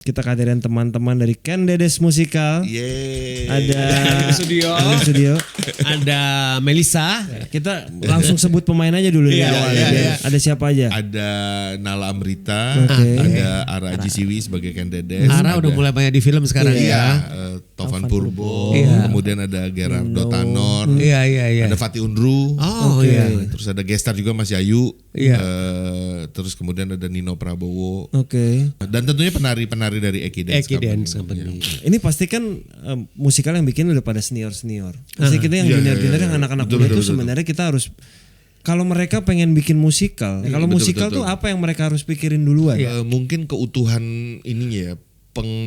Kita kehadiran teman-teman dari Ken Dedes Musikal. Ada Alim Studio. Ada Melisa. Kita langsung sebut pemain aja dulu di awal. Ada siapa aja? Ada Nala Amrita, Oke. ada Ara Aji Siwi sebagai Ken Dedes. Ara udah mulai banyak di film sekarang ya. Tovan Purbo, Iya. kemudian ada Gerardo Tanor, Iya. ada Fatih Unru, Oh iya. terus ada gestar juga Mas Yayu, Iya. terus kemudian ada Nino Prabowo, Oke. dan tentunya penari-penari dari Eki Dance Eki Dance Company. Company. Ini pasti kan musikal yang bikin udah pada senior. Pasti kita yang Iya, junior-junior iya, yang anak-anak betul, muda betul, itu sebenarnya kita harus, kalau mereka pengen bikin musikal, kalau betul, musikal betul, tuh apa yang mereka harus pikirin duluan? Mungkin keutuhan ininya ya,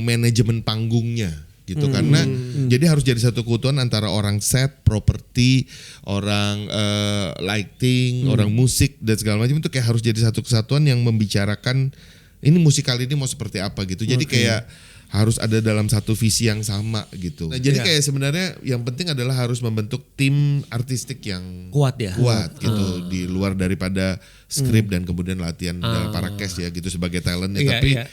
manajemen panggungnya gitu, karena jadi harus jadi satu keutuhan antara orang set, properti, orang lighting, orang musik dan segala macam, itu kayak harus jadi satu kesatuan yang membicarakan ini musikal ini mau seperti apa gitu. Jadi kayak harus ada dalam satu visi yang sama gitu. Nah, jadi kayak sebenarnya yang penting adalah harus membentuk tim artistik yang Kuat ya. kuat gitu, di luar daripada skrip dan kemudian latihan para cast ya gitu sebagai talentnya. Iya, Tapi iya.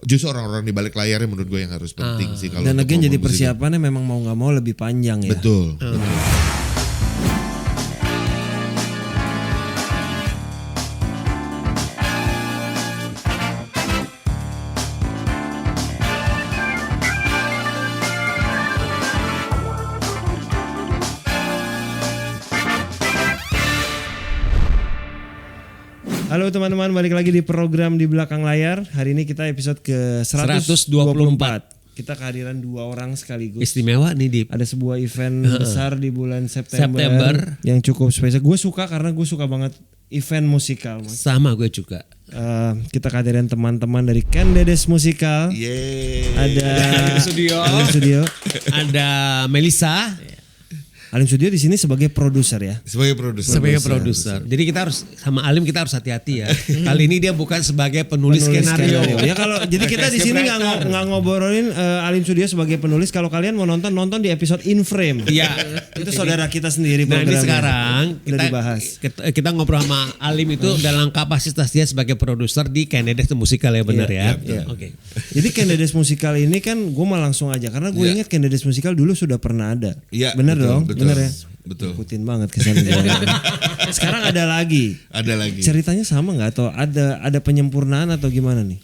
justru orang-orang di balik layarnya menurut gue yang harus penting sih kalau Dan untuk again jadi ngomong musik. persiapannya memang mau nggak mau lebih panjang ya. Betul. Halo teman-teman, balik lagi di program Di Belakang Layar. Hari ini kita episode ke 124. Kita kehadiran dua orang sekaligus. Istimewa nih Dip. Ada sebuah event besar di bulan September yang cukup spesial. Gue suka karena gue suka banget event musikal. Mas. Sama gue juga. Kita kehadiran teman-teman dari Ken Dedes Musikal. Ada Alim Studio. Ada Melisa. Alim Studio di sini sebagai produser ya. Sebagai produser. Sebagai produser. Jadi kita harus sama Alim kita harus hati-hati ya. Kali ini dia bukan sebagai penulis skenario. Ya kalau jadi kita di sini nggak ngobrolin Alim Studio sebagai penulis. Kalau kalian mau nonton di episode In Frame. Iya. Itu saudara kita sendiri. Nah ini programnya. sekarang Udah dibahas. kita ngobrol sama Alim itu dalam kapasitas dia sebagai produser di Ken Dedes Musikal ya benar ya. Oke. Jadi Ken Dedes Musikal ini kan gue mau langsung aja karena gue ingat Ken Dedes Musikal dulu sudah pernah ada. Iya, Bener betul, dong, betul, bener ya. betul. Ikutin banget kesan gue. Sekarang ada lagi. Ada lagi. Ceritanya sama nggak atau ada penyempurnaan atau gimana nih?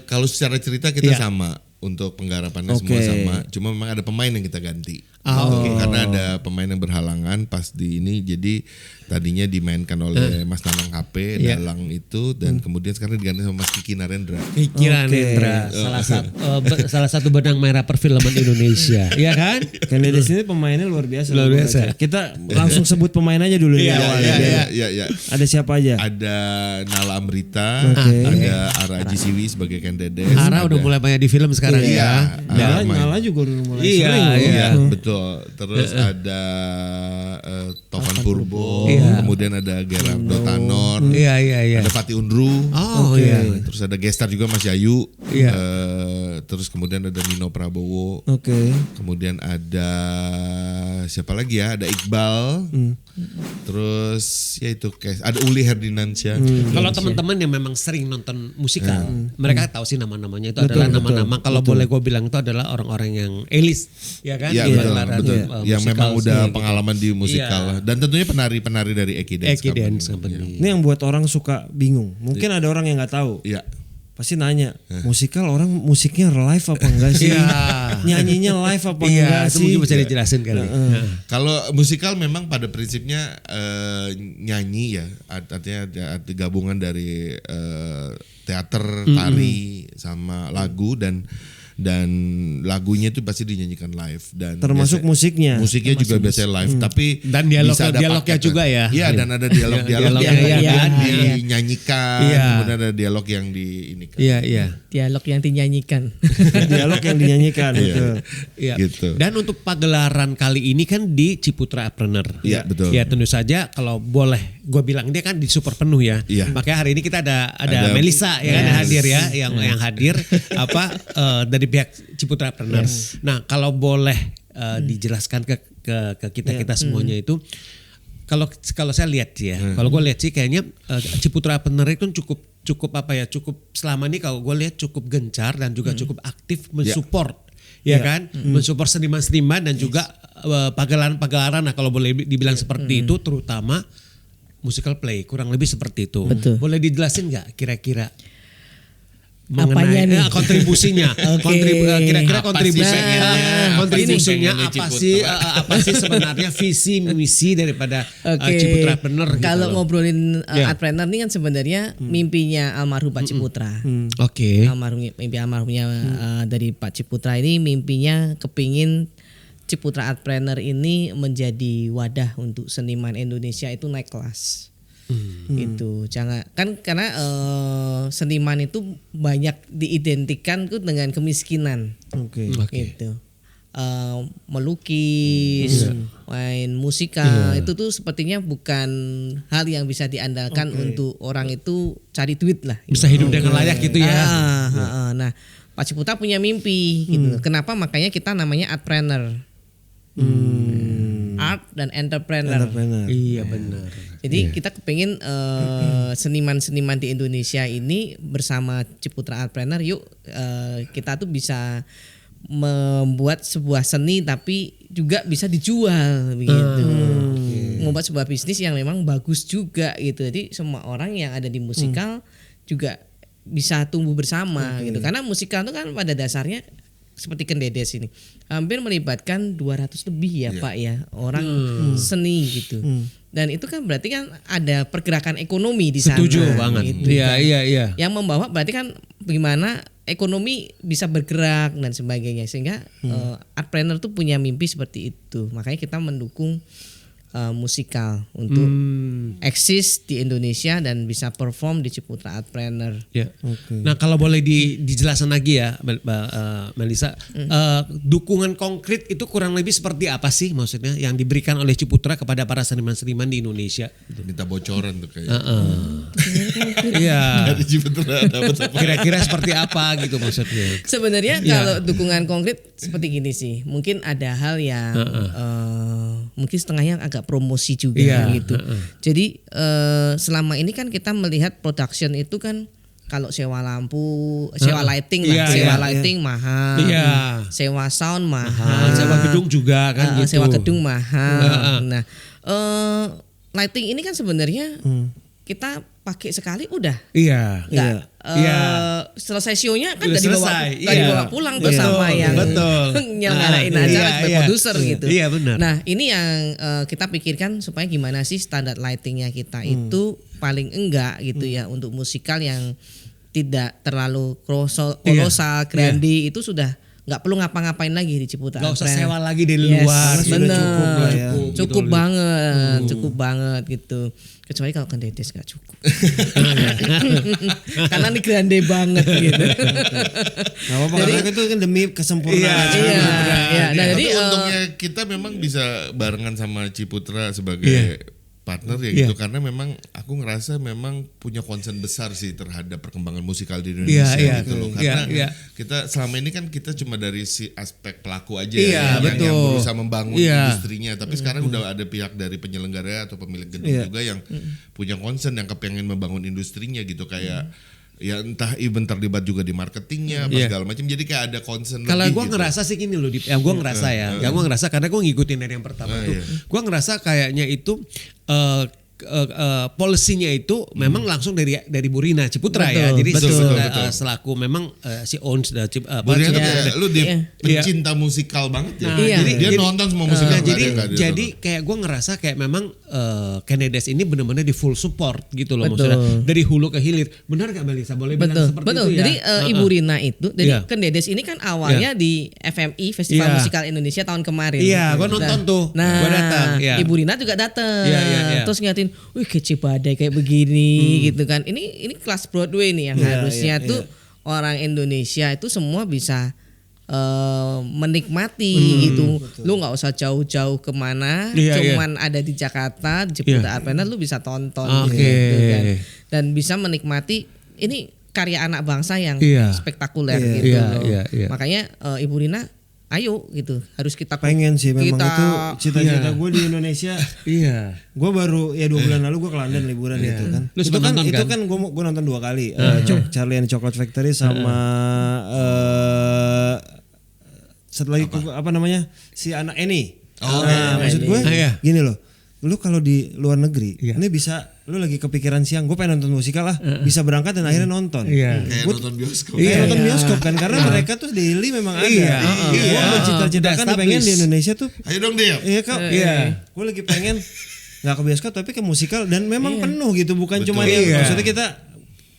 Kalau secara cerita kita sama untuk penggarapannya semua Oke. sama. Cuma memang ada pemain yang kita ganti. Oke. Karena ada pemain yang berhalangan pas di ini, jadi tadinya dimainkan oleh Mas Nanang HP, Dalang itu, dan kemudian sekarang diganti sama Mas Kiki Narendra. Pikiran Oke. Indra salah satu benang merah perfilman Indonesia, ya kan? Ken Dedes ini pemainnya luar biasa. Luar biasa. Kita langsung sebut pemain aja dulu di awal. Iya. Ada siapa aja? Ada Nala Amrita, Oke. ada Ara Aji Siwi sebagai Ken Dedes. Ara udah mulai banyak di film sekarang Iya. ya. Nala juga udah mulai Iya, sering loh. Iya, betul. Terus ada Tovan Purbo, Iya. kemudian ada Gerardo Tanor, Iya. ada Fatih Unru, Oh iya. terus ada gestar juga Mas Yayu, Iya. terus kemudian ada Nino Prabowo, Oke. kemudian ada siapa lagi ya? Ada Iqbal, terus ya itu ada Uli Herdinansyah. Kalau teman-teman yang memang sering nonton musikal, mereka tahu sih nama-namanya itu adalah nama-nama. Kalau boleh gue bilang itu adalah orang-orang yang elis, ya kan? Iya, Di betul, gelaran, betul. Yang musikal memang udah sendiri. pengalaman di musikal dan tentunya penari-penari dari Eki Dance Eki Dance Company. Ini yang buat orang suka bingung. Mungkin ada orang yang nggak tahu. Iya. Pasti nanya, musikal orang musiknya live apa enggak sih? Iya. Nyanyinya live apa Iya, enggak itu sih? mungkin bisa dijelasin kali. Kalau musikal memang pada prinsipnya nyanyi ya, artinya ada gabungan dari teater, tari, sama lagu dan lagunya itu pasti dinyanyikan live dan Termasuk musiknya. Musiknya juga biasanya live, tapi Dan bisa ada dialognya paket. juga ya. Iya, dan ada dialog-dialog Dialognya, yang iya, kemudian iya. dinyanyikan, Iya. kemudian ada dialog yang di ini kan. Iya. dialog yang dinyanyikan. Dialog yang dinyanyikan. betul. Iya. Gitu. Dan untuk pagelaran kali ini kan di Ciputra Apreneur. Iya, betul. Ya tentu saja kalau boleh gue bilang dia kan di super penuh ya. Iya. Makanya hari ini kita ada Ada- Melisa ya kan hadir ya yang hadir dari pihak Ciputra Apreneur. Nah, kalau boleh dijelaskan ke kita semuanya itu kalau saya lihat sih ya, kalau gue lihat sih kayaknya Ciputra Apreneur itu cukup cukup selama ini kalau gue lihat cukup gencar dan juga cukup aktif mensupport. Ya kan, mensupport seniman-seniman dan juga pagelaran-pagelaran. Nah kalau boleh dibilang seperti itu, terutama musical play, kurang lebih seperti itu. Betul. Boleh dijelasin nggak kira-kira Apanya nih? Kontribusinya? Kira-kira kontribusinya apa sih sebenarnya visi misi daripada Ciputrapreneur? Kalau gitu ngobrolin Artpreneur ini kan sebenarnya mimpinya almarhum Pak Ciputra. Oke. Mimpi almarhumnya dari Pak Ciputra ini mimpinya kepingin Ciputra Artpreneur ini menjadi wadah untuk seniman Indonesia itu naik kelas. Gitu. Jangan kan karena seniman itu banyak diidentikan tuh dengan kemiskinan. Gitu. Melukis, main musikal itu tuh sepertinya bukan hal yang bisa diandalkan untuk orang itu cari duit lah. Bisa hidup dengan layak gitu ya. Nah, Pak Ciputra punya mimpi gitu. Kenapa makanya kita namanya Artpreneur. Art dan entrepreneur. Iya benar. Jadi kita kepingin seniman-seniman di Indonesia ini bersama Ciputra Artpreneur, yuk kita tuh bisa membuat sebuah seni tapi juga bisa dijual begitu. Membuat sebuah bisnis yang memang bagus juga gitu. Jadi semua orang yang ada di musikal juga bisa tumbuh bersama gitu. Karena musikal itu kan pada dasarnya seperti Kendedes ini hampir melibatkan 200 lebih ya Pak ya orang seni gitu. Dan itu kan berarti kan ada pergerakan ekonomi di sana. Setuju banget. Gitu, Iya. Yang membawa berarti kan bagaimana ekonomi bisa bergerak dan sebagainya sehingga Artpreneur tuh punya mimpi seperti itu. Makanya kita mendukung musikal untuk eksis di Indonesia dan bisa perform di Ciputra Artpreneur. Ya. Nah kalau boleh dijelaskan lagi ya Melisa, dukungan konkret itu kurang lebih seperti apa sih maksudnya yang diberikan oleh Ciputra kepada para seniman-seniman di Indonesia? Minta bocoran tuh kayak. Iya. Dari Ciputra dapat apa? Kira-kira seperti apa gitu maksudnya? Sebenarnya kalau dukungan konkret seperti gini sih, mungkin ada hal yang mungkin setengahnya agak promosi juga gitu. Jadi selama ini kan kita melihat production itu kan kalau sewa lampu, sewa lighting lah, lighting mahal, sewa sound mahal, sewa gedung juga kan gitu. Sewa gedung mahal. Nah, lighting ini kan sebenarnya kita pakai sekali udah. Nggak, selesai show-nya kan udah dibawa pulang bersama yang nyelenggarain acara sebagai produser gitu. Iya benar. Nah ini yang kita pikirkan supaya gimana sih standar lightingnya kita itu paling enggak gitu ya untuk musikal yang tidak terlalu kolosal, grandi itu sudah nggak perlu ngapa-ngapain lagi di Ciputra. Nggak usah sewa lagi dari luar. Bener. Cukup lah ya. Cukup banget gitu. Kecuali kalau Kendedes nggak cukup. Karena ini grande banget gitu. Jadi itu kan demi kesempurnaan. Iya. Nah, Tapi jadi untungnya kita memang bisa barengan sama Ciputra sebagai partner ya gitu karena memang aku ngerasa memang punya concern besar sih terhadap perkembangan musikal di Indonesia gitu loh karena kita selama ini kan kita cuma dari si aspek pelaku aja yang berusaha membangun industrinya tapi sekarang udah ada pihak dari penyelenggara atau pemilik gedung juga yang punya concern yang kepengen membangun industrinya gitu kayak ya entah even terlibat juga di marketingnya apa segala macam jadi kayak ada concern kalau gue gitu. ngerasa sih gini loh yang gue ngerasa gue ngerasa karena gue ngikutin dari yang pertama tuh gue ngerasa kayaknya itu polisinya itu memang langsung dari Bu Rina Ciputra ya. Jadi selaku memang si owns Bu Rina kayak lu dia pencinta musikal banget ya. Jadi dia nonton semua musikal. Jadi kayak gue ngerasa kayak memang Kendedes ini benar-benar di full support gitu loh maksudnya dari hulu ke hilir. Benar gak Melisa? Boleh bilang seperti itu ya? Jadi Ibu Rina itu jadi Kendedes ini kan awalnya di FMI Festival Musikal Indonesia tahun kemarin. Iya, gue nonton tuh. Gue datang. Ibu Rina juga datang. Terus ngeliatin, wih kece badai kayak begini gitu kan. Ini kelas Broadway nih yang harusnya tuh orang Indonesia itu semua bisa menikmati gitu. Lu nggak usah jauh-jauh kemana, cuman ada di Jakarta, di Ciputra Artpreneur lu bisa tonton gitu kan. Dan bisa menikmati ini karya anak bangsa yang spektakuler gitu loh. Makanya Ibu Rina ayo gitu, harus kita Pengen sih memang kita, itu cita-cita gue di Indonesia. Iya. Gue baru 2 bulan lalu gue ke London liburan itu kan. Lu sempat nonton itu kan? kan gue nonton 2 kali. Charlie and the Chocolate Factory sama satu lagi apa namanya si anak Annie. Maksud gue gini loh. Lu kalau di luar negeri ini bisa lu lagi kepikiran siang gue pengen nonton musikal lah bisa berangkat dan akhirnya nonton. Kayak nonton bioskop. Kayak nonton bioskop kan karena mereka tuh daily memang ada. Gue mencita-citakan pengen di Indonesia tuh. Ayo dong dia. Iya kak. Gue lagi pengen nggak ke bioskop tapi ke musikal dan memang penuh gitu bukan cuma yang maksudnya kita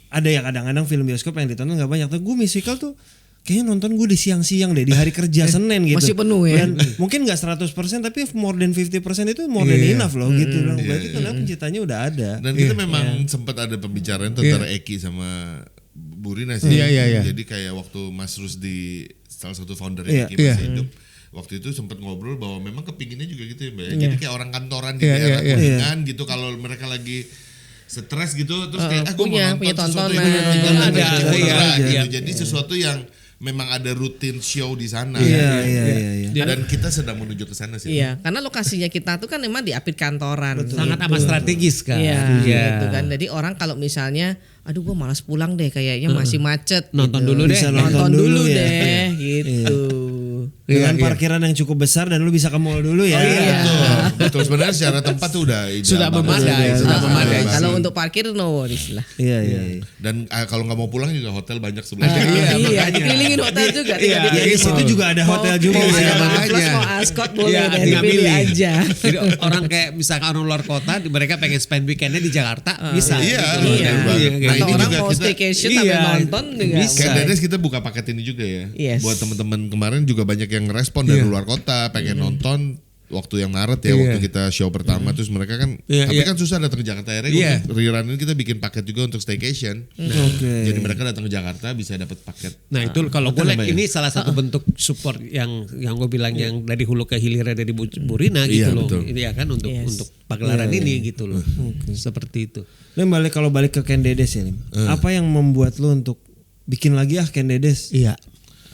ada ya kadang-kadang film bioskop yang ditonton nggak banyak. Tapi gue musikal tuh kayaknya nonton gue di siang-siang deh di hari kerja Senin gitu. Masih penuh ya. Dan mungkin nggak 100% tapi more than 50% itu more than enough loh gitu loh. Berarti kenapa ceritanya udah ada. Dan kita memang sempat ada pembicaraan tuh antara Eki sama Bu Rina sih. Jadi kayak waktu Mas Rusdi salah satu founder Eki masih hidup. Waktu itu sempat ngobrol bahwa memang kepinginnya juga gitu ya Mbak. Jadi kayak orang kantoran di daerah Kuningan gitu kalau mereka lagi stres gitu terus kayak gue mau nonton sesuatu yang ada. Jadi sesuatu yang memang ada rutin show di sana. Iya. Dan kita sedang menuju ke sana sih. Iya, karena lokasinya kita tuh kan memang di apit kantoran. Sangat amat strategis kan. Iya, gitu kan. Jadi orang kalau misalnya aduh gue malas pulang deh kayaknya masih macet. Nonton gitu. dulu deh. Bisa Nonton dulu ya. deh gitu. Dengan parkiran yang cukup besar dan lu bisa ke mall dulu ya. Betul. Sebenarnya secara tempat tuh udah Sudah memadai. Kalau untuk parkir no worries lah. Iya. Dan kalau nggak mau pulang juga hotel banyak sebelah. Iya, dikelilingin hotel juga. Di situ juga ada hotel juga. Mau ya. ada plus mau Ascot boleh deh, tinggal pilih pilih aja. Jadi orang kayak misalkan orang luar kota mereka pengen spend weekendnya di Jakarta bisa. Iya. Atau orang mau staycation sambil nonton juga Kayak Dedes kita buka paket ini juga ya. Yes. Buat teman-teman kemarin juga banyak yang ngerespon dari luar kota pengen nonton waktu yang Maret ya waktu kita show pertama terus mereka kan tapi kan susah datang ke Jakarta akhirnya rerun ini kita bikin paket juga untuk staycation. Jadi mereka datang ke Jakarta bisa dapat paket. Nah itu kalau gue lihat ini salah satu bentuk support yang gue bilang yang dari hulu ke hilirnya dari Bu Rina gitu loh. Ini ya kan untuk pagelaran ini gitu loh. Seperti itu. Lim kalau balik ke Ken Dedes ya Lim. Apa yang membuat lu untuk bikin lagi Ken Dedes? Iya.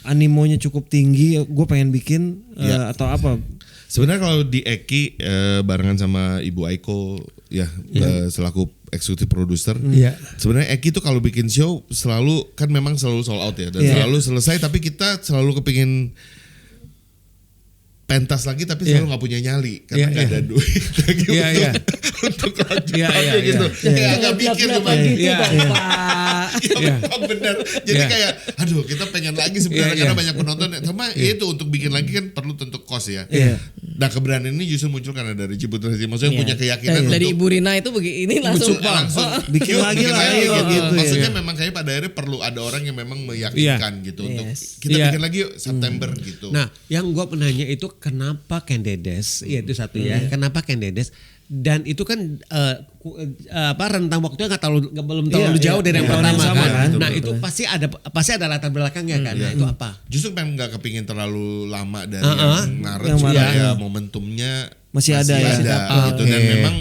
Animonya cukup tinggi, gue pengen bikin atau apa? Sebenarnya kalau di Eki barengan sama Ibu Aiko ya selaku eksekutif produser. Sebenarnya Eki tuh kalau bikin show selalu kan memang selalu sold out ya dan selalu selesai tapi kita selalu kepingin pentas lagi tapi selalu nggak punya nyali karena nggak ada duit lagi untuk lanjut gitu. Kayak agak pikir cuma benar. Jadi kayak aduh kita pengen lagi sebenarnya karena banyak penonton sama itu untuk bikin lagi kan perlu tentu cost ya. Nah keberanian ini justru muncul karena dari Ciputra maksudnya punya keyakinan dari untuk Ibu Rina itu begini langsung bikin lagi lah gitu. Maksudnya memang kayak pada akhirnya perlu ada orang yang memang meyakinkan gitu untuk kita bikin lagi yuk September gitu. Nah yang gue menanya itu kenapa Ken Dedes itu satu ya kenapa Ken Dedes dan itu kan rentang waktunya belum terlalu jauh dari yang pertama kan. Nah itu pasti ada latar belakangnya kan. Nah itu apa? Justru kan nggak kepingin terlalu lama dari yang Maret supaya momentumnya masih ada gitu dan memang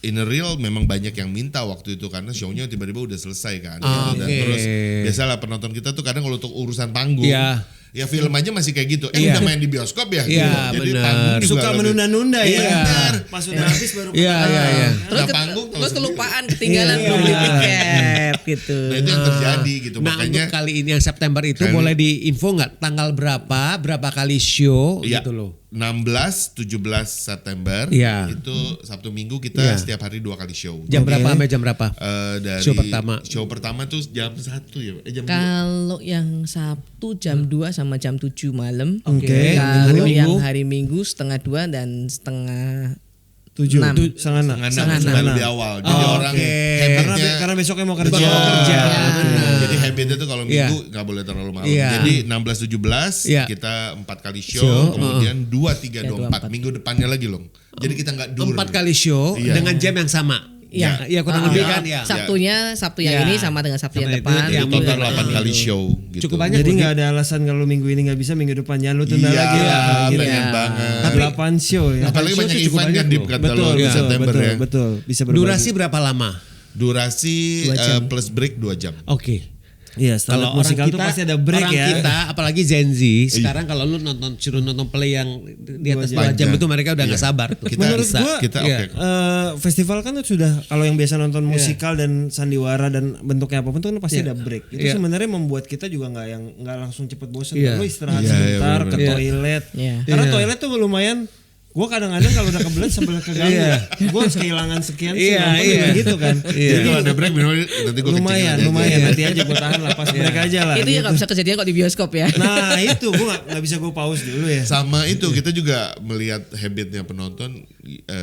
in a real memang banyak yang minta waktu itu karena show-nya tiba-tiba udah selesai kan gitu. Dan terus biasalah penonton kita tuh kadang kalau untuk urusan panggung ya film aja masih kayak gitu. Udah main di bioskop ya gitu. Jadi panggung juga suka menunda-nunda ya. Pas udah habis baru Terus kelupaan ketinggalan beli tiket gitu. Nah itu yang terjadi gitu. Nah makanya untuk kali ini yang September itu boleh diinfo nggak tanggal berapa kali show gitu loh. 16, 17 September itu Sabtu Minggu kita setiap hari 2 kali show. Jam berapa sampai jam berapa? Dari show pertama tuh jam 1 ya. Jam kalau yang Sabtu jam 2 sama jam 7 malam. Hari Kalau yang Minggu? hari Minggu 5:30 dan 6:30. 7 lebih awal. Jadi orang habitnya karena besoknya mau kerja. Jadi habitnya tuh kalau Minggu nggak boleh terlalu malam. Jadi 16, 17 kita 4 kali show, kemudian 2, 3, 24 minggu depannya lagi loh. Jadi kita nggak dur. 4 kali show dengan jam yang sama. Iya kurang lebih kan ya. Sabtu yang ini sama dengan Sabtu yang depan. Jadi total 8 kali show gitu. Cukup banyak. Jadi nggak ada alasan kalau minggu ini nggak bisa minggu depan jangan lu tunda lagi lah. Pengen banget. 8 show ya. Apalagi banyak event kan di kalau di September ya. Betul. Bisa berbagi. Durasi berapa lama? Durasi plus break 2 jam. Oke. Iya, standar musikal tuh pasti ada break orang ya. kita apalagi Gen Z sekarang kalau lu suruh nonton play yang di atas 2 jam itu mereka udah nggak sabar tuh. Menurut gua kita Iya. festival kan sudah kalau yang biasa nonton musikal dan sandiwara dan bentuknya apapun tuh kan pasti ada break. Itu sebenarnya membuat kita juga nggak langsung cepet bosan. Iya. Lu istirahat Iya, sebentar bener-bener. ke Iya. toilet. Iya. Karena toilet tuh lumayan. Gue kadang-kadang kalau udah kebelet sambil keganggu. Gue harus kehilangan sekian sih Iya, nonton iya. gitu kan. Jadi kalau ada break minum nanti gue Lumayan nanti aja gue tahan lah pas break aja lah. Itu ya nggak bisa kejadian kok di bioskop ya. Nah itu gue nggak bisa gue pause dulu ya. Sama itu kita juga melihat habitnya penonton,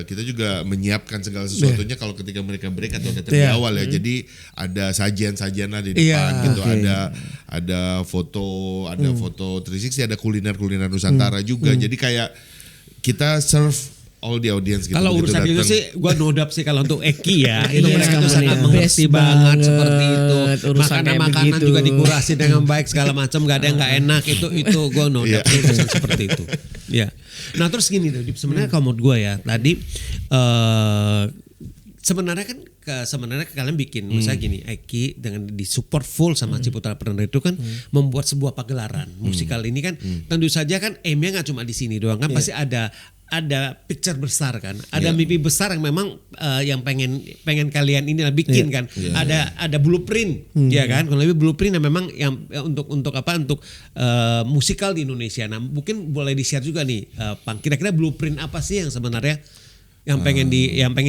kita juga menyiapkan segala sesuatunya kalau ketika mereka break atau datang di awal ya. Jadi ada sajian-sajian lah di depan gitu, ada foto, foto 360, ada kuliner Nusantara juga. Jadi kayak kita serve all the audience gitu. Kalau begitu urusan itu datang. sih gue nodap sih kalau untuk Eki ya itu Iya, mereka tuh sangat iya. mengerti Best banget banget seperti itu. urusan kayak Makanan begitu. juga dikurasi dengan baik segala macam, nggak ada yang nggak enak itu gue nodap sih urusan seperti itu. Ya. Nah terus gini tuh sebenarnya kalau menurut gue ya tadi sebenarnya kan sebenarnya kalian bikin misalnya gini Eki dengan disupport full sama Ciputra Planner itu kan membuat sebuah pagelaran musikal ini kan tentu saja kan aimnya nggak cuma di sini doang kan pasti ada picture besar kan ada mimpi besar yang memang yang pengen kalian ini bikin kan ada blueprint ya kan kalau lebih blueprint yang memang yang untuk musikal di Indonesia. Nah mungkin boleh di share juga nih Pang kira-kira blueprint apa sih yang sebenarnya yang pengen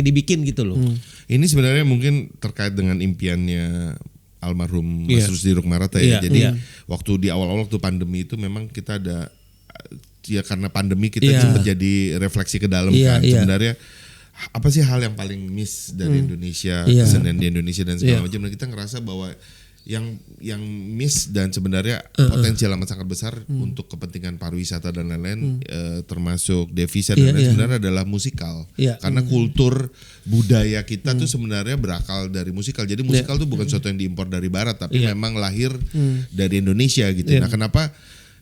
dibikin gitu loh. Ini sebenarnya mungkin terkait dengan impiannya almarhum Mas Rusdi Rukmarata ya. Jadi waktu di awal-awal waktu pandemi itu memang kita ada ya karena pandemi kita sempat jadi refleksi ke dalam kan. Sebenarnya apa sih hal yang paling miss dari Indonesia, kesenian di Indonesia dan segala macam. Dan kita ngerasa bahwa yang miss dan sebenarnya potensial amat sangat besar untuk kepentingan pariwisata dan lain-lain termasuk devisa dan lain sebenarnya adalah musikal karena kultur budaya kita tuh sebenarnya berakal dari musikal. Jadi musikal tuh bukan sesuatu yang diimpor dari barat tapi memang lahir dari Indonesia gitu. Nah kenapa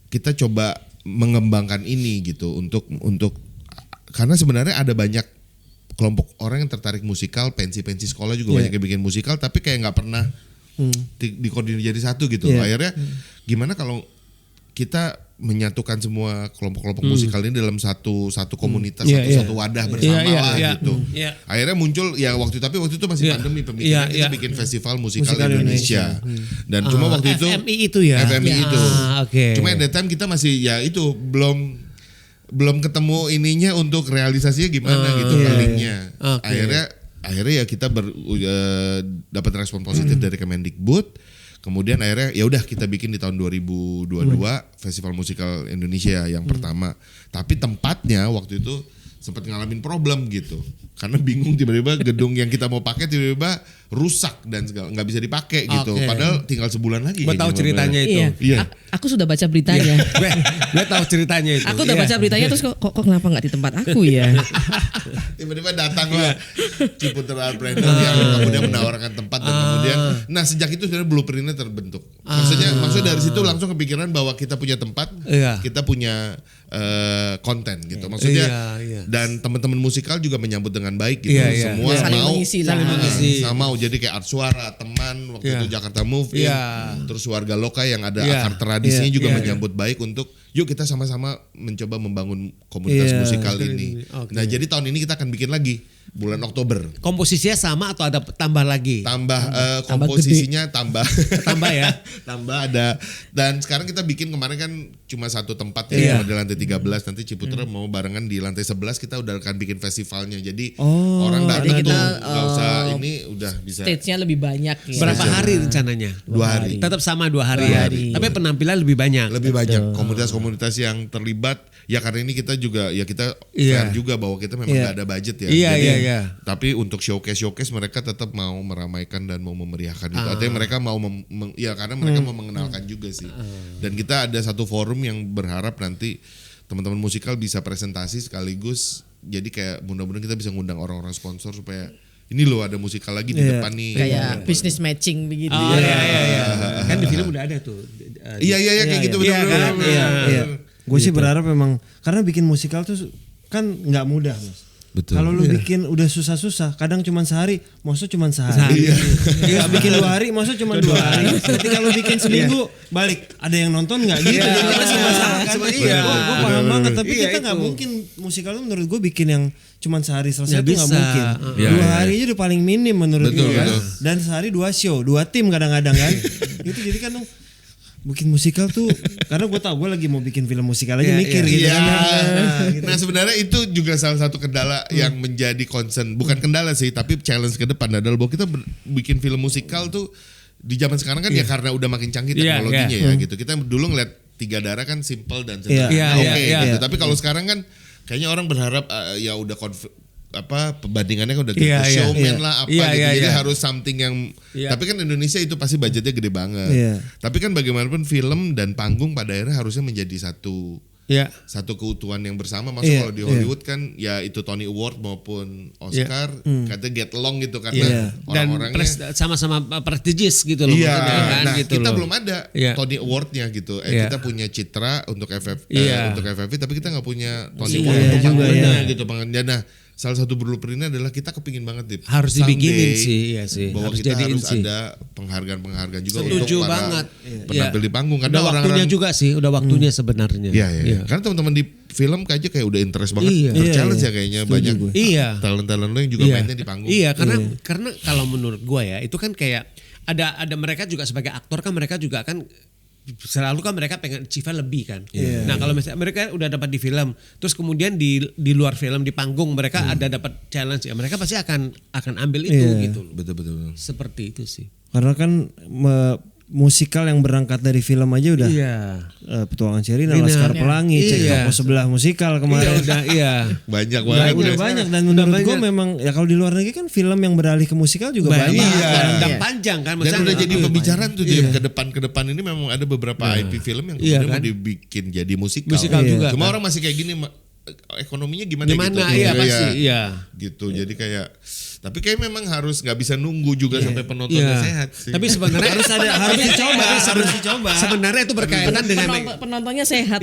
kita coba mengembangkan ini gitu untuk karena sebenarnya ada banyak kelompok orang yang tertarik musikal, pensi sekolah juga banyak yang bikin musikal tapi kayak nggak pernah dikoordinir jadi satu gitu. Akhirnya gimana kalau kita menyatukan semua kelompok-kelompok musikal ini dalam satu komunitas, satu wadah bersama lah gitu. Akhirnya muncul ya waktu itu masih pandemi pemikiran kita bikin festival musikal Indonesia. Dan cuma waktu itu FMI itu ya. FMI itu. Oke. Cuma at that time kita masih ya itu belum ketemu ininya untuk realisasinya gimana gitu linknya. Akhirnya ya kita dapat respon positif dari Kemendikbud. Kemudian akhirnya ya udah kita bikin di tahun 2022 Festival Musikal Indonesia yang pertama. Tapi tempatnya waktu itu sempat ngalamin problem gitu. Karena bingung tiba-tiba gedung yang kita mau pakai tiba-tiba rusak dan nggak bisa dipakai gitu. Padahal tinggal sebulan lagi. Gue tahu ceritanya itu. Iya. Aku sudah baca beritanya. Gue tahu ceritanya itu. Aku udah baca beritanya terus kok kenapa nggak di tempat aku ya? Tiba-tiba datanglah Ciputra Planner yang kemudian menawarkan tempat dan kemudian sejak itu sebenarnya blueprintnya terbentuk. Maksudnya dari situ langsung kepikiran bahwa kita punya tempat, kita punya konten gitu. Maksudnya dan teman-teman musikal juga menyambut dengan baik gitu. Semua Saling mau mengisi lah. sama mau jadi kayak Art Suara, teman waktu itu Jakarta Move In, terus warga lokal yang ada akar tradisinya juga menyambut baik untuk yuk kita sama-sama mencoba membangun komunitas musikal ini. Nah, jadi tahun ini kita akan bikin lagi bulan Oktober. Komposisinya sama atau ada tambah lagi? Tambah komposisinya tambah ya. Tambah ada. Dan sekarang kita bikin kemarin kan cuma satu tempat ya di lantai 13, nanti Ciputra mau barengan di lantai 11 kita udah akan bikin festivalnya. Jadi orang datang tuh enggak usah ini udah bisa. Stage-nya lebih banyak ya. Berapa hari rencananya? 2 hari. Tetap sama 2 hari. Tapi penampilan lebih banyak. Lebih banyak komunitas-komunitas yang terlibat ya karena ini kita juga ya kita fair juga bahwa kita memang nggak ada budget ya. Jadi, tapi untuk showcase mereka tetap mau meramaikan dan mau memeriahkan itu. Artinya mereka mau karena mereka mau mengenalkan juga sih. Dan kita ada satu forum yang berharap nanti teman-teman musikal bisa presentasi sekaligus jadi kayak mudah-mudahan kita bisa ngundang orang-orang sponsor supaya ini loh ada musikal lagi di depan nih. Kayak business matching begitu. Iya. Kan di film udah ada tuh. Iya kayak gitu benar-benar. Gue sih berharap memang karena bikin musikal tuh kan nggak mudah Mas. Betul. Kalau lu bikin udah susah-susah, kadang cuma sehari, maksudnya cuma sehari. Iya. Bikin 2 hari, maksudnya cuma 2 hari. Ketika lu bikin seminggu, balik ada yang nonton nggak gitu? Jadi kan sama-sama kan. Gue paham banget, tapi kita nggak mungkin musikal tuh menurut gue bikin yang cuma sehari selesai tuh nggak mungkin. 2 hari aja udah paling minim menurut gue kan. Dan sehari 2 show, 2 tim kadang-kadang kan. Gitu jadi kan bikin musikal tuh karena gue tau gue lagi mau bikin film musikal aja mikir gitu kan. Nah sebenarnya itu juga salah satu kendala yang menjadi concern, bukan kendala sih tapi challenge ke depan adalah bahwa kita bikin film musikal tuh di zaman sekarang kan ya karena udah makin canggih teknologinya ya gitu. Kita dulu ngeliat Tiga Darah kan simple dan sederhana gitu. Tapi kalau sekarang kan kayaknya orang berharap ya udah perbandingannya kan udah gitu showman lah gitu. Jadi harus something yang tapi kan Indonesia itu pasti budgetnya gede banget. Tapi kan bagaimanapun film dan panggung pada akhirnya harusnya menjadi satu keutuhan yang bersama. Maksudnya kalau di Hollywood kan ya itu Tony Award maupun Oscar katanya get along gitu karena orang-orangnya sama-sama prestigious gitu loh. Nah gitu kita loh. belum ada Tony Award-nya gitu. Kita punya Citra untuk untuk FFV tapi kita nggak punya Tony Award untuk panggungnya gitu. Nah salah satu blueprintnya adalah kita kepingin banget Dip, harus dibikinin sih, bahwa harus kita harus sih. ada penghargaan juga Setuju untuk para banget. penampil di panggung. Karena udah waktunya juga sih, udah waktunya sebenarnya. Iya. Karena teman-teman di film aja kayak udah interest banget, challenge ya kayaknya banyak talent-talent lo yang juga mainnya di panggung. Iya, karena kalau menurut gue ya itu kan kayak ada mereka juga sebagai aktor kan mereka juga kan selalu kan mereka pengen achieve lebih kan. Nah kalau misalnya mereka udah dapat di film, terus kemudian di luar film di panggung mereka ada dapat challenge ya, mereka pasti akan ambil itu gitu. Betul. Seperti itu sih. Karena kan musikal yang berangkat dari film aja udah Petualangan Sherina, Laskar Pelangi, Cek Toko Sebelah musikal kemarin. Banyak udah banyak dan menurut gue memang ya kalau di luar negeri kan film yang beralih ke musikal juga banyak. Dan panjang kan. Dan udah jadi pembicaraan tuh ke depan ini memang ada beberapa IP film yang kemudian mau dibikin jadi musikal juga. Cuma orang masih kayak gini ekonominya gimana gitu. Pasti gitu. Jadi kayak tapi kayak memang harus nggak bisa nunggu juga sampai penontonnya sehat sih. Tapi sebenarnya harus dicoba. Sebenarnya itu berkaitan dengan penontonnya sehat,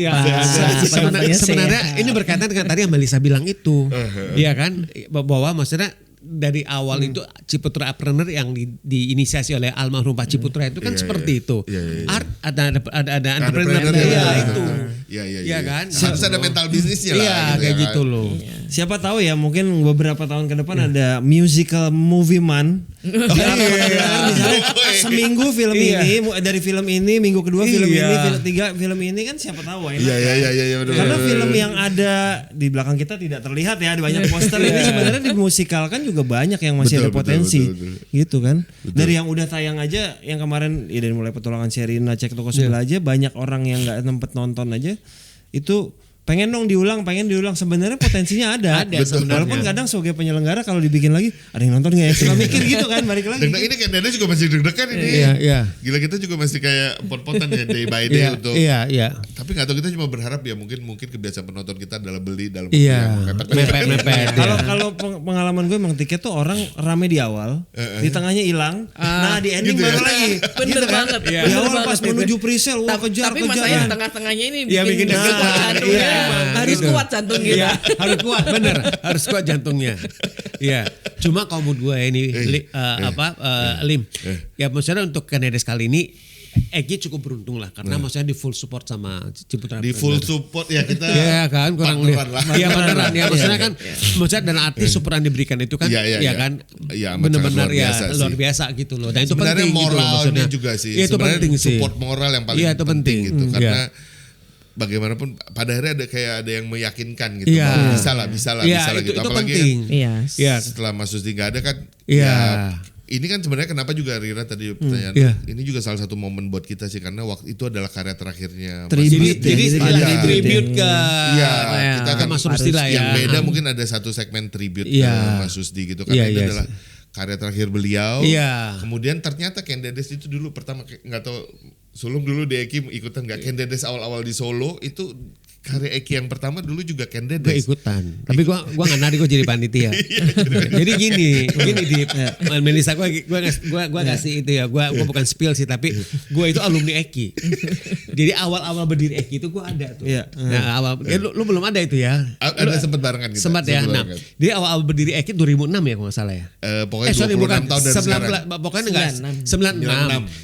sebenarnya ini berkaitan dengan tadi yang Melisa bilang itu. Iya kan? Bahwa maksudnya dari awal itu Ciputra Apreneur yang diinisiasi oleh almarhum Pak Ciputra itu kan seperti itu. Art ada entrepreneur itu. Iya kan? Harus ada mental bisnisnya lah. Iya kayak gitu loh. Siapa tahu ya mungkin beberapa tahun ke depan ada musical movie man. Misalnya seminggu film ini dari film ini, minggu kedua film ini, film tiga film ini kan siapa tahu ya. Iya betul. Karena film yang ada di belakang kita tidak terlihat ya, di banyak poster ini sebenarnya di musikal kan juga banyak yang masih ada potensi. Betul. Gitu kan. Betul. Dari yang udah tayang aja yang kemarin ya dari mulai Petualangan Sherina, Cek Toko Sebelah aja banyak orang yang enggak sempet nonton aja itu pengen diulang sebenarnya potensinya ada. Walaupun kadang sebagai penyelenggara kalau dibikin lagi ada yang nonton nggak ya? Suka mikir gitu kan balik lagi. Dan ini kan Dada juga masih deg-degan ini. Iya. Gila kita juga masih kayak pot-potan ya day by day untuk. Iya. Tapi nggak tahu kita cuma berharap ya mungkin kebiasaan penonton kita adalah beli dalam mepet. Kalau pengalaman gue emang tiket tuh orang rame di awal, di tengahnya hilang, nah di ending gitu baru lagi. Bener banget. Di awal pas menuju presale, kejar. Tapi masalahnya tengah-tengahnya ini bikin deg-degan. Harus kuat jantung kita. Harus kuat bener, harus kuat jantungnya. Iya. Cuma kalau menurut gue ini Lim, ya maksudnya untuk Kenedes kali ini Egi cukup beruntung lah karena maksudnya di full support sama Ciputra. Di full support ya kita. Iya kan kurang lihat. Iya beneran ya maksudnya kan maksudnya dan arti support yang diberikan itu kan ya kan benar-benar ya luar biasa gitu loh. Dan itu penting gitu loh maksudnya. Juga sih. Itu penting sih. Support moral yang paling penting gitu karena bagaimanapun pada akhirnya ada yang meyakinkan gitu bisa lah gitu itu apalagi penting. Setelah Mas Susdi nggak ada kan ini kan sebenarnya kenapa juga Rira tadi pertanyaan ini juga salah satu momen buat kita sih karena waktu itu adalah karya terakhirnya jadi tribute ke kita kan Mas Susdi lah ya yang beda mungkin ada satu segmen tribute ke Mas Susdi gitu karena itu adalah karya terakhir beliau. Kemudian ternyata Ken Dedes itu dulu pertama nggak tahu Sulung dulu Deki ikutan nggak Ken Dedes awal-awal di Solo itu karya Eki yang pertama dulu juga Ken Gue Dedes. ikutan, tapi gue nggak nari, gue jadi panitia. Jadi gini di Melisa gue kasih itu ya, gue bukan spill sih, tapi gue itu alumni Eki. Jadi awal berdiri Eki itu gue ada tuh. Iya. Nah lu belum ada itu ya? Ada sempat barengan kita. Sempat ya. Nah, barengan. jadi awal berdiri Eki 2006 ya kalau nggak salah ya. Pokoknya 26 tahun dari sekarang. Pokoknya enggak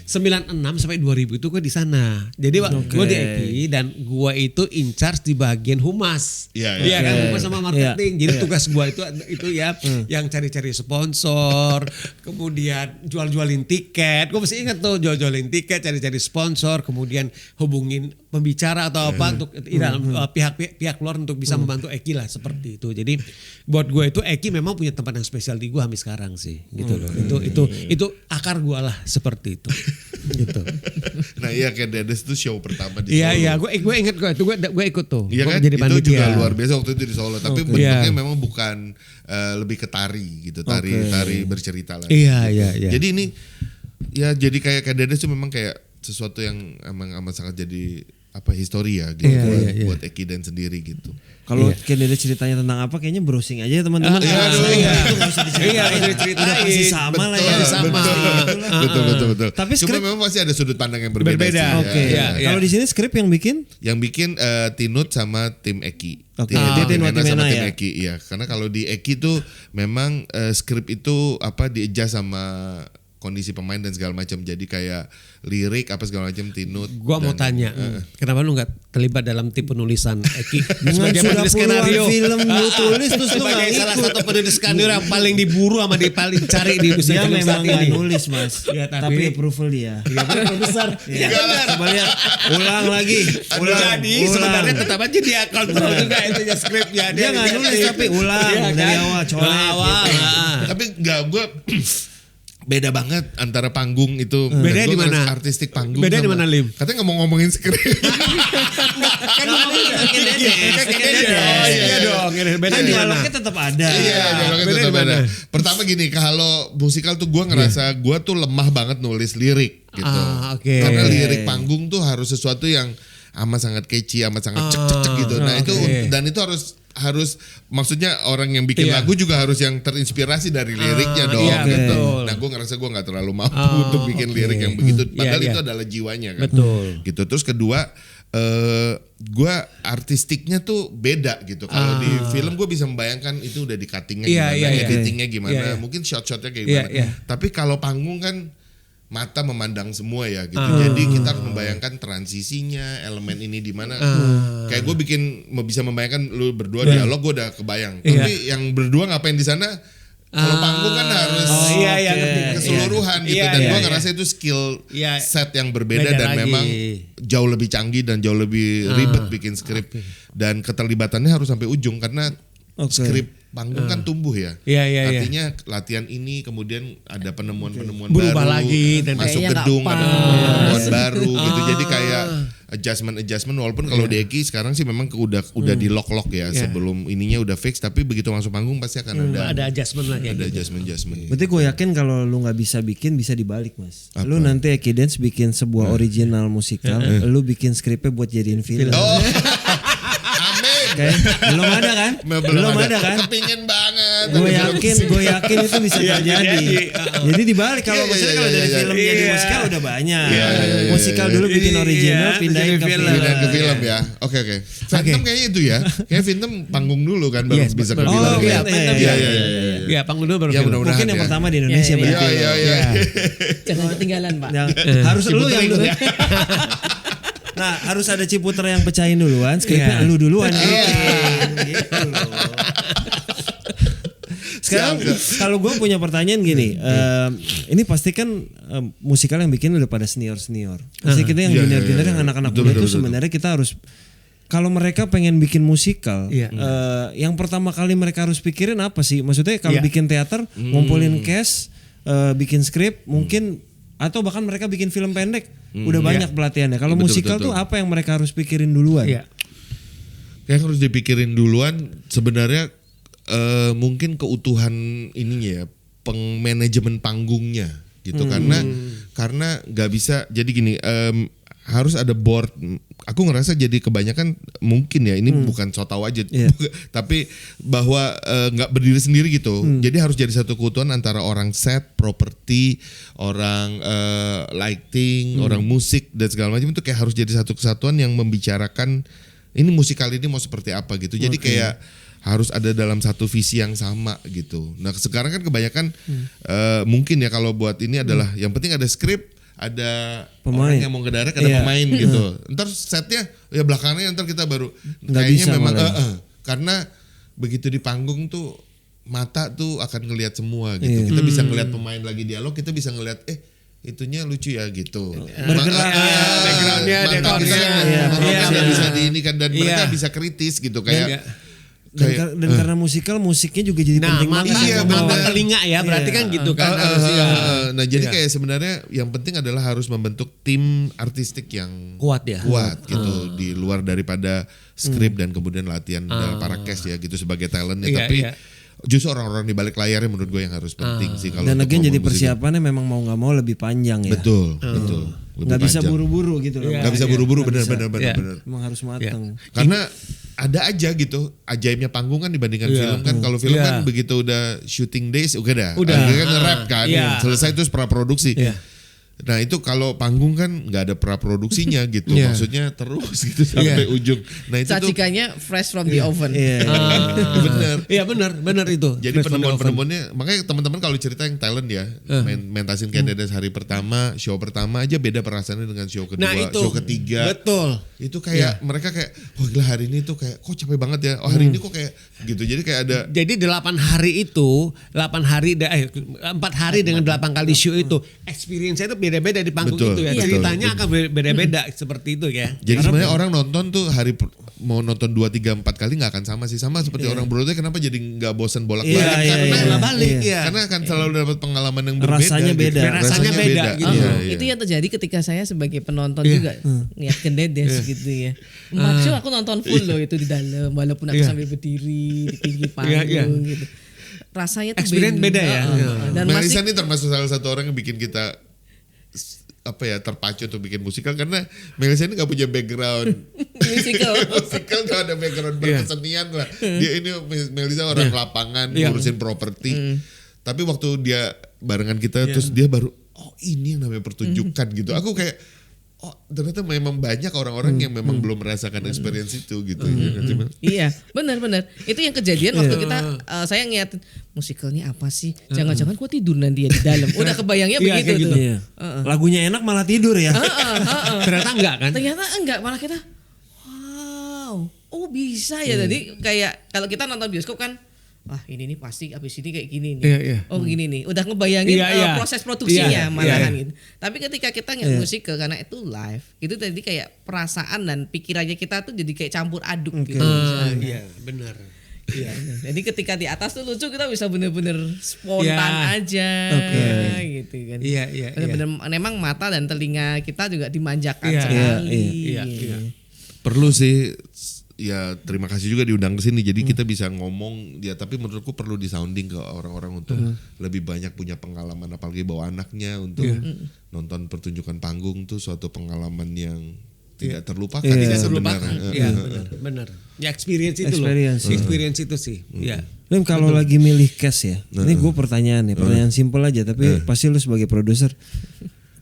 96 sampai 2000 itu gue di sana. Jadi gue di Eki dan gue itu in charge di bagian humas. Iya kan, humas sama marketing. Jadi tugas gue itu ya yang cari-cari sponsor, kemudian jual-jualin tiket. Gue masih ingat tuh jual-jualin tiket, cari-cari sponsor, kemudian hubungin pembicara atau apa untuk pihak luar untuk bisa membantu Eki lah seperti itu. Jadi buat gue itu Eki memang punya tempat yang spesial di gue sampai sekarang sih, gitu loh. Itu akar gue lah seperti itu. Gitu. Nah iya Ken Dedes itu show pertama di Solo. Iya gue ingat gue ikut tuh. Iya kan, jadi itu juga panitia. luar biasa waktu itu di Solo. Tapi bentuknya memang bukan lebih ke tari gitu, tari bercerita lah. Iya. Jadi ini ya jadi kayak Ken Dedes itu memang kayak sesuatu yang emang amat sangat jadi histori ya gitu buat Eki dan sendiri gitu. Kalau Ken Dedes ceritanya tentang apa, kayaknya browsing aja ya teman-teman. Iya. Itu nggak usah diceritain. Udah pasti sama lah ya. Sama. Betul. Tapi cuma skrip memang pasti ada sudut pandang yang berbeda. Berbeda. Sih, Oke. ya. Kalau di sini skrip yang bikin? Yang bikin Tinut sama tim Eki. Oke. Tim Tinut Watimena sama Watimena tim ya. Eki. Iya, karena kalau di Eki tuh memang skrip itu di-adjust sama kondisi pemain dan segala macam. Jadi kayak lirik apa segala macam Tinut. Gua mau tanya, kenapa lu nggak terlibat dalam tim penulisan Eki Dengan sebagai sudah penulis puluhan skenario? film lu tulis terus lu Sebagai nggak salah ikut. satu penulis skenario yang paling diburu sama paling cari di industri Dia film memang saat nggak ini. nulis mas, Ya, tapi approval dia. Iya benar besar. Iya. Coba lihat, ulang lagi, Jadi sebenarnya tetap aja dia kontrol juga itu ya skripnya. Dia nggak nulis tapi ulang dari awal, coret. Awal. gitu. Tapi enggak, gue beda banget antara panggung itu. Bedanya Gua di mana? ngerasa artistik panggung. Bedanya di sama- mana, Lim? Katanya nggak mau ngomongin skrip. Kan lu ngomongin Ken Dedes. Iya dong. Beda Kan di mana? dialognya tetap ada. Iya, dialognya beda tetap di mana? ada. Pertama gini, kalau musikal tuh gue ngerasa gue tuh lemah banget nulis lirik gitu. Oke. Karena lirik panggung tuh harus sesuatu yang amat sangat catchy, amat sangat cek gitu. Nah itu dan itu harus maksudnya orang yang bikin lagu juga harus yang terinspirasi dari liriknya dong. iya, gitu. betul. Nah gue ngerasa gue nggak terlalu mampu untuk bikin lirik yang begitu. Padahal itu adalah jiwanya kan. Betul. Gitu. Terus kedua gue artistiknya tuh beda gitu. Kalau di film gue bisa membayangkan itu udah di cuttingnya gimana, editingnya gimana, mungkin shot-shotnya kayak gimana. Tapi kalau panggung kan mata memandang semua ya gitu. Jadi kita harus membayangkan transisinya, elemen ini di mana. Kayak gue bisa membayangkan lu berdua dialog, gue udah kebayang. Tapi yang berdua ngapain di sana? Kalau panggung kan harus keseluruhan gitu. Dan gue ngerasa itu skill set yang berbeda Beda dan lagi. memang jauh lebih canggih dan jauh lebih ribet bikin skrip. Dan keterlibatannya harus sampai ujung karena skrip panggung kan tumbuh ya. Iya. Artinya latihan ini kemudian ada penemuan-penemuan Berubah baru, lagi dan masuk kayaknya gedung nggak ada pas. penemuan baru gitu. Jadi kayak adjustment walaupun kalau di Eki sekarang sih memang udah di lock ya sebelum ininya udah fix, tapi begitu masuk panggung pasti akan Ada adjustment lah kayak ada gitu. adjustment. Berarti gue yakin kalau lu nggak bisa bikin, bisa dibalik mas. Lu nanti Eki Dance bikin sebuah original musikal, lu bikin skripnya buat jadiin film. Oh. Kayak, belum ada kan? Belum ada kan? Kepingin banget. Gue yakin itu bisa terjadi. Jadi dibalik kalau misalnya kalau dari film jadi musikal udah banyak. Musikal dulu bikin original, pindahin ke film. Pindahin ke film ya. Oke. Phantom kayaknya itu ya. Kayak Phantom panggung dulu kan baru bisa ke film. Oh iya, Iya, panggung dulu baru Ya, film. mudah-mudahan mungkin yang ya. pertama di Indonesia berarti. Iya. Jangan ketinggalan Pak. Harus lu yang dulu. Nah, harus ada Ciputra yang pecahin duluan, skripnya lu duluan. Gitu loh. Sekarang kalau gue punya pertanyaan gini, ini pasti kan musikal yang bikin udah pada senior. Pasti kita yang junior yang anak-anak muda itu sebenarnya kita harus, kalau mereka pengen bikin musikal, yang pertama kali mereka harus pikirin apa sih? Maksudnya kalau bikin teater, ngumpulin cast, bikin skrip, mungkin atau bahkan mereka bikin film pendek, udah banyak pelatihannya. Kalau musikal tuh apa yang mereka harus pikirin duluan? Yang harus dipikirin duluan sebenarnya mungkin keutuhan ininya ya, manajemen panggungnya gitu. Karena nggak bisa jadi gini, harus ada board aku ngerasa jadi kebanyakan mungkin ya ini bukan so tau aja, tapi bahwa nggak berdiri sendiri gitu. Jadi harus jadi satu keutuhan antara orang set, properti, orang lighting, orang musik dan segala macam itu kayak harus jadi satu kesatuan yang membicarakan ini musikal ini mau seperti apa gitu. Jadi kayak harus ada dalam satu visi yang sama gitu. Nah sekarang kan kebanyakan mungkin ya kalau buat ini adalah yang penting ada skrip, ada pemain orang yang mau ngedirect, ada pemain gitu. Ntar setnya ya belakangnya ntar kita baru kayaknya memang karena begitu di panggung tuh mata tuh akan ngelihat semua gitu. Kita bisa ngelihat pemain lagi dialog, kita bisa ngelihat itunya lucu ya gitu. Bergerak backgroundnya, dekornya bisa di ini kan dan mereka bisa kritis gitu kayak. Dan karena musiknya juga jadi penting banget. Iya, mata telinga ya, berarti kan gitu kan. Nah jadi kayak sebenarnya yang penting adalah harus membentuk tim artistik yang kuat ya. Kuat gitu di luar daripada skrip dan kemudian latihan para cast ya gitu sebagai talentnya. Tapi justru orang-orang di balik layarnya menurut gue yang harus penting sih kalau. Dan again jadi persiapannya memang mau nggak mau lebih panjang ya. Betul. Nggak bisa buru-buru gitu loh. Nggak bisa buru-buru benar. Emang harus matang. Karena ada aja gitu ajaibnya panggung kan dibandingkan film kan. Kalau film kan begitu udah shooting days udah kan rap kan selesai terus praproduksi. Nah itu kalau panggung kan nggak ada praproduksinya gitu, maksudnya terus gitu sampai ujung. Nah itu sajikannya fresh from the oven. Bener. Iya benar itu. Jadi penemuan-penemuannya, makanya teman-teman kalau cerita yang talent ya, mentasin Candidates hari pertama, show pertama aja beda perasaannya dengan show kedua, show ketiga. Betul. Itu kayak mereka kayak, wah gila hari ini tuh kayak, kok capek banget ya. Oh hari ini kok kayak gitu. Jadi kayak ada. Jadi 4 hari dengan 8 kali show itu, experience-nya itu beda-beda di panggung itu ya. Ceritanya akan beda-beda seperti itu ya. Jadi sebenarnya orang nonton tuh mau nonton 2, 3, 4 kali nggak akan sama sih. Sama seperti orang Broadway kenapa jadi nggak bosan bolak-balik karena akan selalu dapat pengalaman yang berbeda. Rasanya beda. Rasanya beda gitu. Itu yang terjadi ketika saya sebagai penonton juga ngeliat Candidates gitu ya. Maksud aku nonton full loh itu di dalam walaupun aku sambil berdiri di pinggir panggung gitu. Rasanya tuh experience beda ya. Dan Melisa ini termasuk salah satu orang yang bikin kita terpacu untuk bikin musikal karena Melisa ini gak punya background musikal gak ada background berkesenian lah. Dia ini Melisa orang lapangan ngurusin properti. Tapi waktu dia barengan kita terus dia baru ini yang namanya pertunjukan gitu. Aku kayak ternyata memang banyak orang-orang yang memang belum merasakan experience itu gitu. Iya, benar. Itu yang kejadian waktu kita saya ngeliatin musikalnya apa sih? Jangan-jangan gua tidur nanti ya di dalam. Udah kebayangnya begitu tuh. Lagunya enak malah tidur ya. Ternyata enggak kan? Ternyata enggak, malah kita wow. Oh bisa ya. Jadi kayak kalau kita nonton bioskop kan ini nih pasti abis ini kayak gini nih. Oh gini nih. Udah ngebayangin proses produksinya malahan gitu. Tapi ketika kita nggak musikal karena itu live, itu tadi kayak perasaan dan pikirannya kita tuh jadi kayak campur aduk gitu. Iya benar. Iya. Jadi ketika di atas tuh lucu kita bisa bener-bener spontan aja gitu kan. Iya. Bener-bener memang mata dan telinga kita juga dimanjakan sekali. Iya. Perlu sih. Ya terima kasih juga diundang ke sini jadi kita bisa ngomong ya, tapi menurutku perlu disounding ke orang-orang untuk lebih banyak punya pengalaman apalagi bawa anaknya untuk nonton pertunjukan panggung tuh suatu pengalaman yang tidak terlupakan. Tidak terlupakan. Iya benar. Ya experience itu loh. Experience itu sih. Iya. Lim kalau lagi milih cast ya. Ini gue pertanyaan pertanyaan simpel aja tapi pasti lu sebagai produser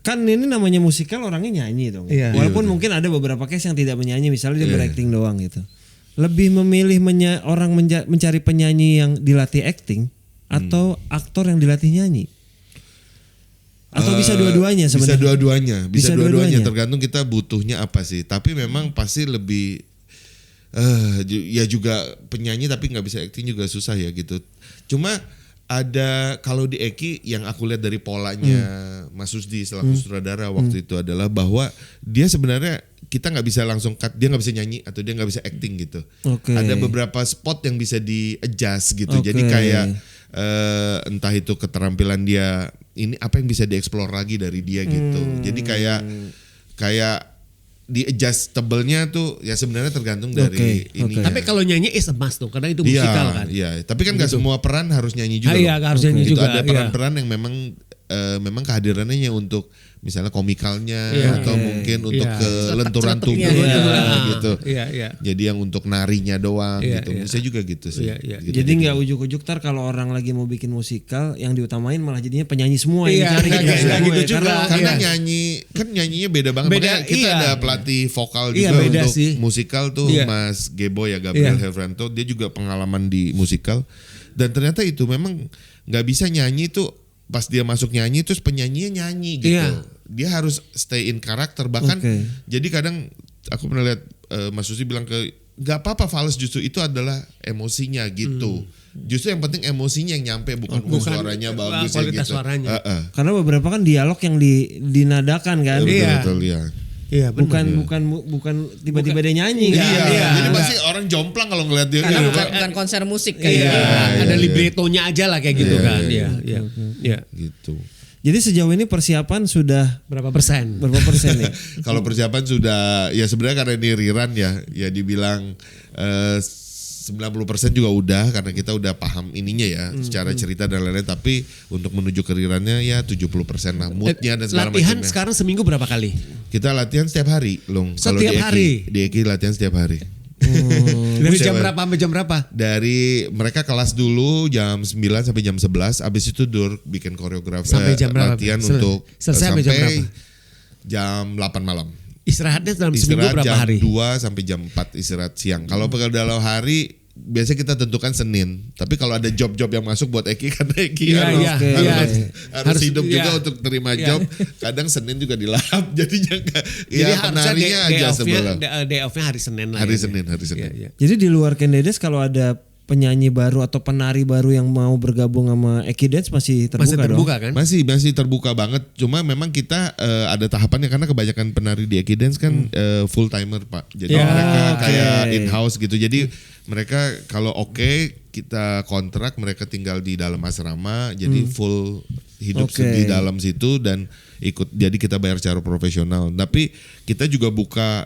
kan ini namanya musikal orangnya nyanyi dong. Walaupun mungkin ada beberapa case yang tidak menyanyi misalnya dia berakting doang gitu. Lebih memilih orang mencari penyanyi yang dilatih acting atau aktor yang dilatih nyanyi? Atau bisa dua-duanya sebenarnya? Bisa dua-duanya tergantung kita butuhnya apa sih. Tapi memang pasti lebih ya juga penyanyi tapi nggak bisa acting juga susah ya gitu. Cuma ada kalau di Eki yang aku lihat dari polanya Mas Susdi selaku sutradara waktu itu adalah bahwa dia sebenarnya kita nggak bisa langsung cut, dia nggak bisa nyanyi atau dia nggak bisa acting gitu. Ada beberapa spot yang bisa di adjust gitu. Jadi kayak entah itu keterampilan dia ini apa yang bisa dieksplor lagi dari dia gitu. Jadi kayak di adjustable-nya tuh ya sebenarnya tergantung dari ini. Tapi kalau nyanyi is a must tuh karena itu musikal kan. Iya, tapi kan nggak semua peran harus nyanyi juga. Iya, harus nyanyi itu juga. Ada peran-peran yang memang memang kehadirannya untuk misalnya komikalnya Iya. atau mungkin untuk kelenturan Celetuk-celepuknya. tubuhnya gitu. Iya. Jadi yang untuk narinya doang Iya, gitu. iya. Bisa juga gitu sih. Iya. Gitu. Jadi nggak ujuk-ujuk kalau orang lagi mau bikin musikal yang diutamain malah jadinya penyanyi semua yang Iya, dicari nggak gitu. gitu juga. Karena Iya. nyanyinya beda banget. Beda, Makanya kita iya. ada pelatih vokal Iya, juga beda untuk sih. musikal tuh Iya. Mas Gebo ya, Gabriel Iya. Herfranto. Dia juga pengalaman di musikal dan ternyata itu memang nggak bisa nyanyi tuh pas dia masuk nyanyi terus penyanyinya nyanyi gitu. Iya. Dia harus stay in karakter bahkan. Oke. Jadi kadang aku pernah lihat Mas Susi bilang nggak apa-apa fals, justru itu adalah emosinya gitu. Justru yang penting emosinya yang nyampe bukan suaranya bagus ya kualitas gitu. suaranya. Karena beberapa kan dialog yang dinadakan kan. Iya. Betul ya. Iya, benar. Bukan tiba-tiba dia nyanyi kan. Iya. Jadi pasti orang jomplang kalau ngeliat dia. Karena Iya. bukan konser musik Iya, kayak ada libretonya aja lah kayak gitu kan. Iya. Gitu. Jadi sejauh ini persiapan sudah Berapa persen? berapa persen nih? Kalau persiapan sudah ya sebenarnya karena ini rerun ya dibilang 90% juga udah karena kita udah paham ininya ya secara cerita dan lain-lain, tapi untuk menuju ke rerunnya ya 70% lah moodnya dan segala Latihan macamnya. sekarang seminggu berapa kali? Kita latihan setiap hari, Long. Kalau Setiap di Eki, hari? Di Eki latihan setiap hari. Dari Buset, jam Bang. berapa sampai jam berapa? Dari mereka kelas dulu jam 9 sampai jam 11, abis itu bikin koreografi Sampai jam berapa? latihan Selesai. untuk Selesai sampai jam berapa? jam 8 malam. Istirahatnya dalam seminggu Istirahat berapa jam hari? 2 sampai jam 4 istirahat siang. Kalau dalam hari biasanya kita tentukan Senin. Tapi kalau ada job-job yang masuk buat Eki karena Eki Iya, harus, iya, harus, iya. harus hidup Iya. juga untuk terima Iya. job. Kadang Senin juga dilahap. Jadinya Jadi ya harusnya penarinya aja sebelah. day off-nya hari Senin lah. Hari ya. Senin. Iya. Jadi di luar Kendedes kalau ada penyanyi baru atau penari baru yang mau bergabung sama Eki Dance masih terbuka, Masih terbuka kan? Masih terbuka banget. Cuma memang kita ada tahapannya karena kebanyakan penari di Eki Dance kan full timer Pak. Jadi Ya, mereka oke. kayak in house gitu. Jadi mereka kalau kita kontrak mereka tinggal di dalam asrama. Jadi full hidup Oke. di dalam situ dan ikut. Jadi kita bayar secara profesional. Tapi kita juga buka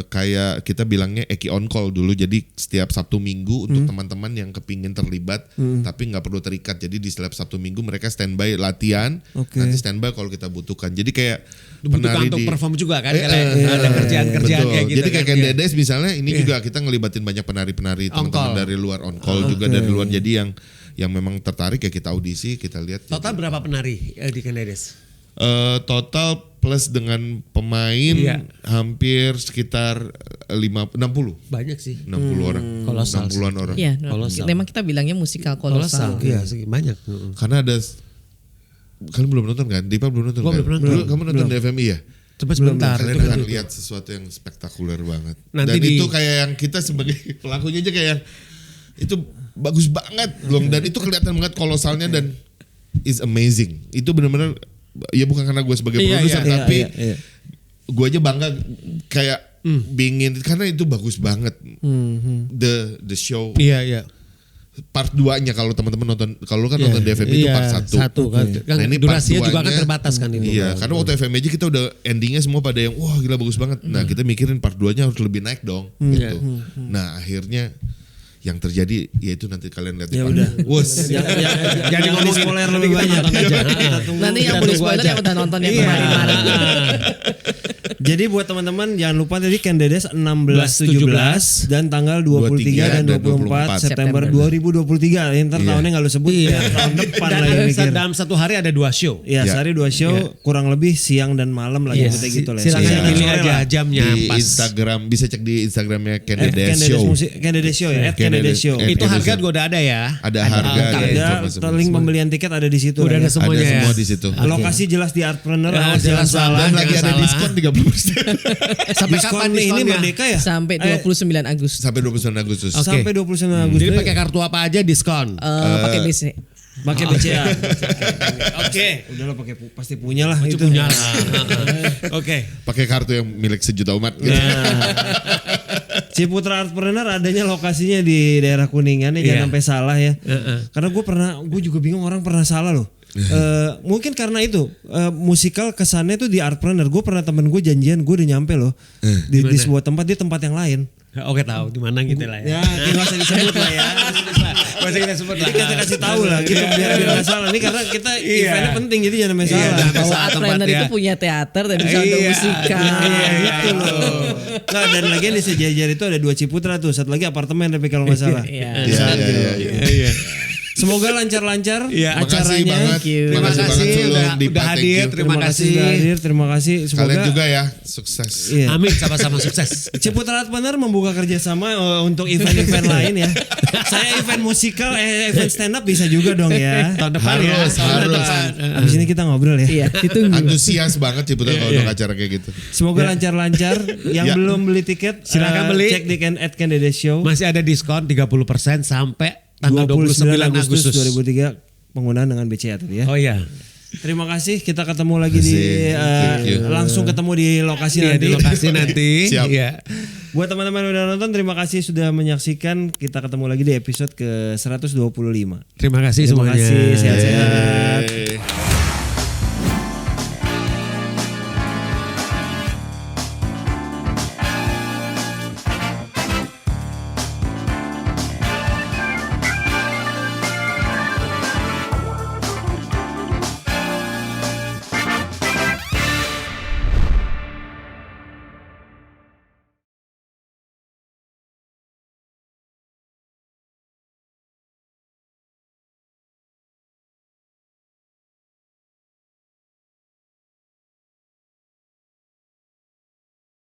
kayak kita bilangnya Eki on call dulu, jadi setiap Sabtu Minggu untuk teman-teman yang kepingin terlibat tapi nggak perlu terikat, jadi di setiap Sabtu Minggu mereka standby latihan, Oke. nanti standby kalau kita butuhkan, jadi kayak Dibutuhkan untuk perform juga kan? Kayak ada kerjaan-kerjaan betul. kayak gitu. Jadi kayak kan? Ken Iya. Dedes misalnya ini juga kita ngelibatin banyak penari-penari On teman-teman call. dari luar on call juga dari luar, jadi yang memang tertarik ya kita audisi, kita lihat. Total berapa penari di Kendedes? Total plus dengan pemain Iya. hampir sekitar 60 Banyak sih. 60 orang. Kolosal 60-an orang. Iya, Kolosal. memang kita bilangnya musikal kolosal. Iya, segi banyak. Karena ada kalian belum nonton kan? Dipa belum nonton Gua kan? belum nonton. Kamu nonton di FMI ya? Coba sebentar. Kalian itu akan kan. lihat sesuatu yang spektakuler banget. Nanti Dan di- itu kayak yang kita sebagai pelakunya aja kayak yang itu bagus banget loh, dan itu kelihatan banget kolosalnya dan is amazing. Itu benar-benar ya bukan karena gue sebagai Iya, produser iya, tapi iya. gue aja bangga kayak bingin karena itu bagus banget. The show Iya. part 2-nya kalau teman-teman nonton, kalau lu kan nonton di FMI itu part 1. Satu kan. Kan Nah, ini part durasinya juga kan 2-nya, terbatas kan ini. Iya, karena waktu FMI aja kita udah endingnya semua pada yang wah gila bagus banget. Nah kita mikirin part 2-nya harus lebih naik dong gitu. Nah akhirnya yang terjadi yaitu nanti kalian lihat di Ya part- udah. Wus. Jadi ngomong spoiler lebih banyak. Nanti yang Kita boleh tunggu spoiler aja. yang udah nonton yang Iya. kemarin-kemarin. Jadi buat teman-teman jangan lupa tadi Ken Dedes 16-17 dan tanggal 23 dan 24 September 2023. Ntar tahunnya nggak lu sebut ya, tahun depan Dan lagi mikir. dalam satu hari ada 2 show. Ya, Ya. sehari 2 show kurang lebih siang dan malam lah Iya, gitu gitu lah. silakan Siang dan pilih sore aja lah. jamnya Di pas. Instagram bisa cek di Instagramnya Ken Ken Dedes Dedes Show. Musik, Ken Dedes Show ya, Ken Ken Dedes Dedes- Show. Itu Ken harga Dedes juga udah ada ya. Ada harga, angka. ada Ada informasi. link pembelian tiket ada di situ. Udah lah ada ya. semuanya Ada ya. semua di situ. Lokasi jelas di Artpreneur, Ya, awas jangan jelas salah. Dan lagi Jangan ada salah. diskon 30%. Sampai Diskon kapan ini diskonnya? Merdeka ya? Sampai 29 Agustus. Sampai 29 Agustus. Oke. Sampai 29 Agustus. Jadi pakai kartu apa aja diskon. Pakai BC. pakai BCA. Oke, udahlah pasti punya lah itu. Punya lah. Oke. Pakai kartu yang milik sejuta umat. Gitu. Ciputra Artpreneur adanya lokasinya di daerah Kuningan ya, Iya. jangan sampai salah ya. Karena gue juga bingung orang pernah salah loh. Mungkin karena itu musikal kesannya tuh di Artpreneur. Gue pernah temen gue janjian gue udah nyampe loh di sebuah tempat, dia tempat yang lain. Oke tahu di mana gitu lah ya. Ya, nggak usah disebut lah ya. Masih kita sebut Jadi kita kasih tahu lah gitu biar nggak salah. Ini karena kita eventnya penting jadi jangan masalah. Iya, dan Bahwa saat Art Planner tempatnya. itu punya teater dan bisa untuk Iya. musikal. Gitu loh. Nah dan lagi di sejajar itu ada 2 Ciputra tuh, satu lagi apartemen tapi kalau nggak salah. Iya. Iya. Semoga lancar-lancar Iya. Makasih acaranya. banget. Terima Makasih kasih banget Sulung udah Dipa, thank hadir. you. Terima kasih. sudah hadir, terima kasih. Semoga Kalian juga ya sukses. Iya. Amin, sama-sama sukses. Ciputra Art Planner membuka kerjasama untuk event-event lain ya. Saya event musikal, event stand up bisa juga dong ya. Tahun depan Harus, ya. Tahun harus. depan. Abis ini kita ngobrol ya. Iya, ditunggu. Antusias banget Ciputra kalau untuk acara kayak gitu. Semoga lancar-lancar. Yang Ya. belum beli tiket, Silakan beli. Cek di @Candede Show. Masih ada diskon 30% sampai tanggal 29 Agustus 2003 penggunaan dengan BCA tadi ya. Oh iya. Terima kasih. Kita ketemu lagi di Thank you. langsung ketemu di lokasi Iya, nanti. di lokasi nanti. Siap. Iya. Buat teman-teman yang udah nonton, terima kasih sudah menyaksikan. Kita ketemu lagi di episode ke 125. Terima kasih Terima semuanya. kasih. Sehat-sehat. Hey.